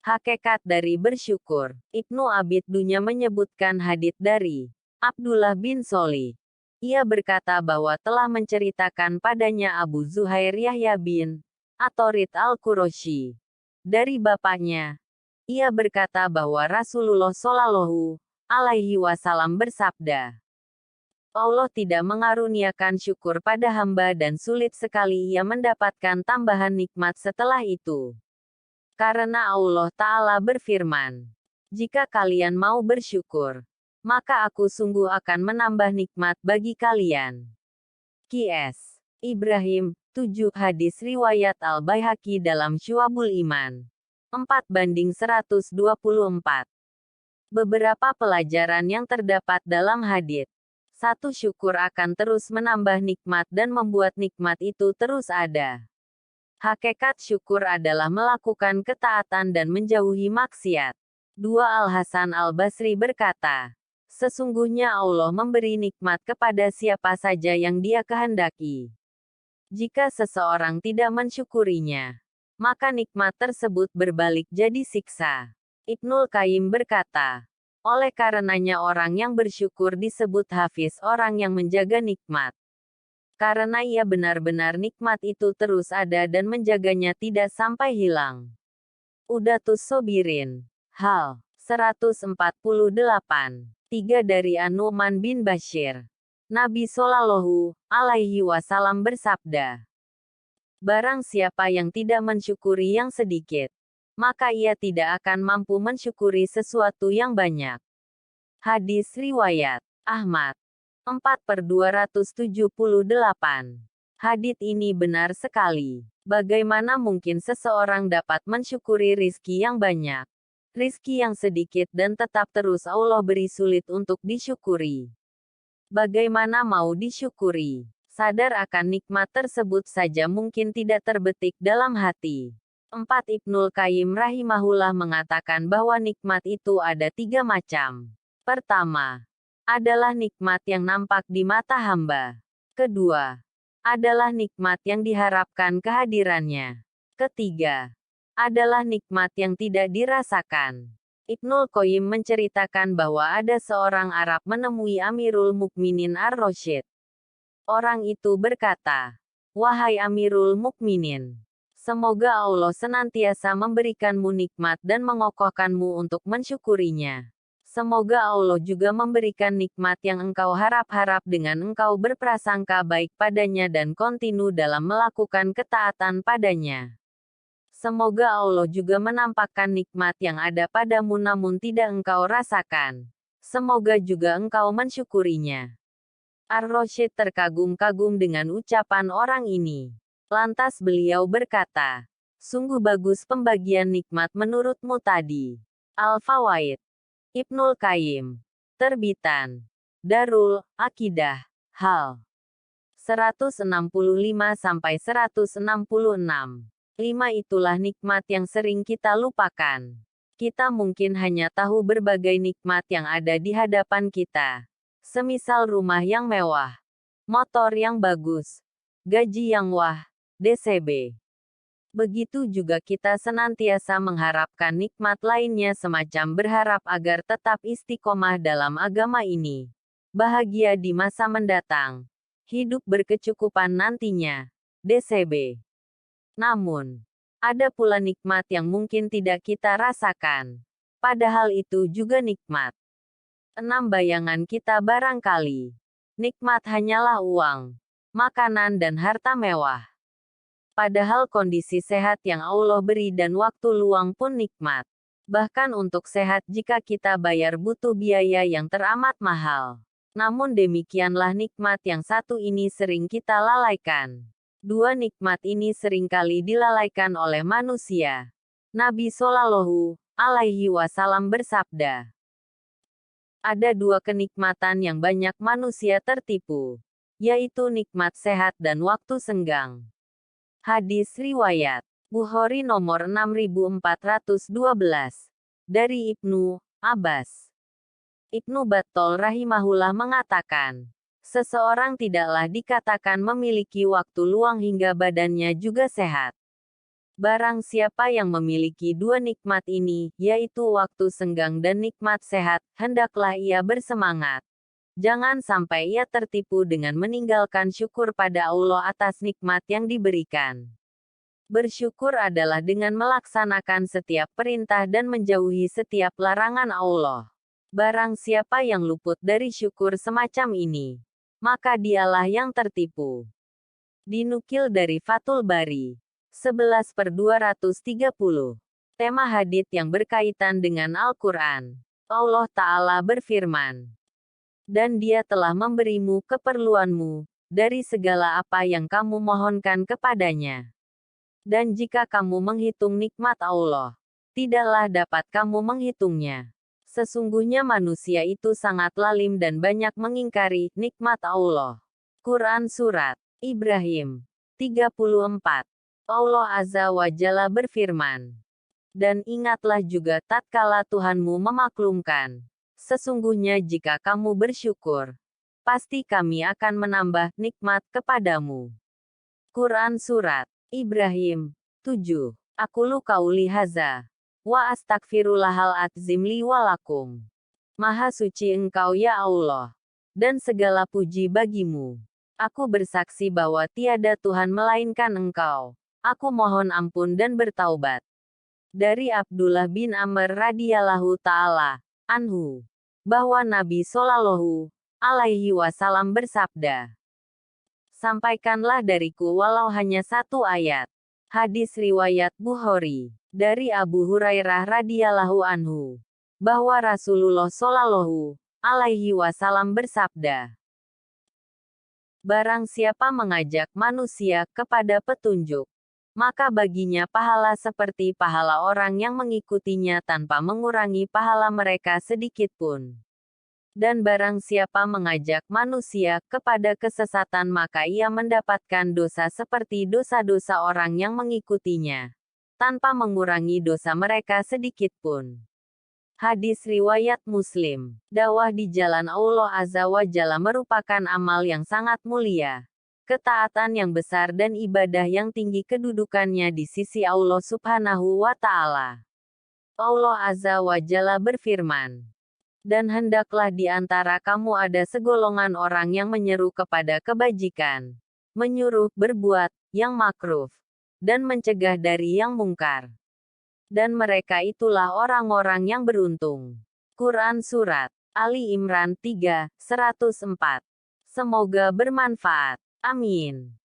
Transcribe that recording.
Hakikat dari bersyukur. Ibnu Abid Dunya menyebutkan hadits dari Abdullah bin Sholih. Ia berkata bahwa telah menceritakan padanya Abu Zuhair Yahya bin Atorid al-Qurashi. Dari bapaknya, ia berkata bahwa Rasulullah Shallallahu Alaihi Wasallam bersabda, Allah tidak mengaruniakan syukur pada hamba dan sulit sekali ia mendapatkan tambahan nikmat setelah itu. Karena Allah Ta'ala berfirman, jika kalian mau bersyukur, maka aku sungguh akan menambah nikmat bagi kalian. Qs. Ibrahim, 7 hadis riwayat Al-Baihaqi dalam Syu'abul Iman. 4/124. Beberapa pelajaran yang terdapat dalam hadits. 1. Syukur akan terus menambah nikmat dan membuat nikmat itu terus ada. Hakikat syukur adalah melakukan ketaatan dan menjauhi maksiat. 2. Al-Hasan Al-Basri berkata, sesungguhnya Allah memberi nikmat kepada siapa saja yang Dia kehendaki. Jika seseorang tidak mensyukurinya, maka nikmat tersebut berbalik jadi siksa. Ibnul Qayyim berkata, oleh karenanya orang yang bersyukur disebut hafiz, orang yang menjaga nikmat. Karena ia benar-benar nikmat itu terus ada dan menjaganya tidak sampai hilang. Udatus Sobirin. Hal 148. 3 dari An-Nu'man bin Bashir. Nabi Shallallahu Alaihi Wasallam bersabda, barang siapa yang tidak mensyukuri yang sedikit, maka ia tidak akan mampu mensyukuri sesuatu yang banyak. Hadis riwayat Ahmad. 4/278. Hadits ini benar sekali. Bagaimana mungkin seseorang dapat mensyukuri rizki yang banyak, rizki yang sedikit dan tetap terus Allah beri sulit untuk disyukuri? Bagaimana mau disyukuri? Sadar akan nikmat tersebut saja mungkin tidak terbetik dalam hati. 4. Ibnul Qayyim rahimahullah mengatakan bahwa nikmat itu ada 3 macam. Pertama, adalah nikmat yang nampak di mata hamba. Kedua, adalah nikmat yang diharapkan kehadirannya. Ketiga, adalah nikmat yang tidak dirasakan. Ibnul Qayyim menceritakan bahwa ada seorang Arab menemui Amirul Mukminin Ar-Rasyid. Orang itu berkata, wahai Amirul Mukminin, semoga Allah senantiasa memberikanmu nikmat dan mengokohkanmu untuk mensyukurinya. Semoga Allah juga memberikan nikmat yang engkau harap-harap dengan engkau berprasangka baik padanya dan kontinu dalam melakukan ketaatan padanya. Semoga Allah juga menampakkan nikmat yang ada padamu namun tidak engkau rasakan. Semoga juga engkau mensyukurinya. Ar-Rasyid terkagum-kagum dengan ucapan orang ini. Lantas beliau berkata, sungguh bagus pembagian nikmat menurutmu tadi. Al-Fawaid. Ibnul Qayyim. Terbitan. Darul Aqidah. Hal 165-166. 5. Itulah nikmat yang sering kita lupakan. Kita mungkin hanya tahu berbagai nikmat yang ada di hadapan kita. Semisal rumah yang mewah, motor yang bagus, gaji yang wah, DCB. Begitu juga kita senantiasa mengharapkan nikmat lainnya semacam berharap agar tetap istiqomah dalam agama ini. Bahagia di masa mendatang. Hidup berkecukupan nantinya. DCB. Namun, ada pula nikmat yang mungkin tidak kita rasakan. Padahal itu juga nikmat. 6. Bayangan kita barangkali. Nikmat hanyalah uang, makanan dan harta mewah. Padahal kondisi sehat yang Allah beri dan waktu luang pun nikmat. Bahkan untuk sehat jika kita bayar butuh biaya yang teramat mahal. Namun demikianlah nikmat yang satu ini sering kita lalaikan. 2. Nikmat ini seringkali dilalaikan oleh manusia. Nabi Shallallahu Alaihi Wasallam bersabda, ada 2 kenikmatan yang banyak manusia tertipu, yaitu nikmat sehat dan waktu senggang. Hadis riwayat Bukhari nomor 6412 dari Ibnu Abbas. Ibnu Battal rahimahullah mengatakan, seseorang tidaklah dikatakan memiliki waktu luang hingga badannya juga sehat. Barang siapa yang memiliki dua nikmat ini, yaitu waktu senggang dan nikmat sehat, hendaklah ia bersemangat. Jangan sampai ia tertipu dengan meninggalkan syukur pada Allah atas nikmat yang diberikan. Bersyukur adalah dengan melaksanakan setiap perintah dan menjauhi setiap larangan Allah. Barang siapa yang luput dari syukur semacam ini, maka dialah yang tertipu. Dinukil dari Fathul Bari 11/230. Tema hadits yang berkaitan dengan Al-Quran. Allah Ta'ala berfirman, dan Dia telah memberimu keperluanmu, dari segala apa yang kamu mohonkan kepadanya. Dan jika kamu menghitung nikmat Allah, tidaklah dapat kamu menghitungnya. Sesungguhnya manusia itu sangat lalim dan banyak mengingkari nikmat Allah. Quran Surat Ibrahim 34. Allah Azza wa Jalla berfirman, dan ingatlah juga tatkala Tuhanmu memaklumkan, sesungguhnya jika kamu bersyukur, pasti kami akan menambah nikmat kepadamu. Quran Surat Ibrahim 7. Aqulu qauli hadza wa astaghfirullahal azim li wa lakum. Maha suci Engkau ya Allah, dan segala puji bagimu. Aku bersaksi bahwa tiada Tuhan melainkan Engkau. Aku mohon ampun dan bertaubat. Dari Abdullah bin Amr radhiyallahu ta'ala anhu, bahwa Nabi Shallallahu alaihi wasallam bersabda, sampaikanlah dariku walau hanya satu ayat. Hadis riwayat Bukhari. Dari Abu Hurairah radhiyallahu anhu, bahwa Rasulullah Shallallahu alaihi wasallam bersabda, barang siapa mengajak manusia kepada petunjuk, maka baginya pahala seperti pahala orang yang mengikutinya tanpa mengurangi pahala mereka sedikit pun. Dan barang siapa mengajak manusia kepada kesesatan maka ia mendapatkan dosa seperti dosa-dosa orang yang mengikutinya, tanpa mengurangi dosa mereka sedikit pun. Hadis riwayat Muslim. Dakwah di jalan Allah Azza wa Jalla merupakan amal yang sangat mulia, ketaatan yang besar dan ibadah yang tinggi kedudukannya di sisi Allah Subhanahu wa Ta'ala. Allah Azza wa Jalla berfirman, dan hendaklah di antara kamu ada segolongan orang yang menyeru kepada kebajikan, menyuruh berbuat yang makruh, dan mencegah dari yang mungkar. Dan mereka itulah orang-orang yang beruntung. Quran Surat Ali Imran 3, 104. Semoga bermanfaat. Amin.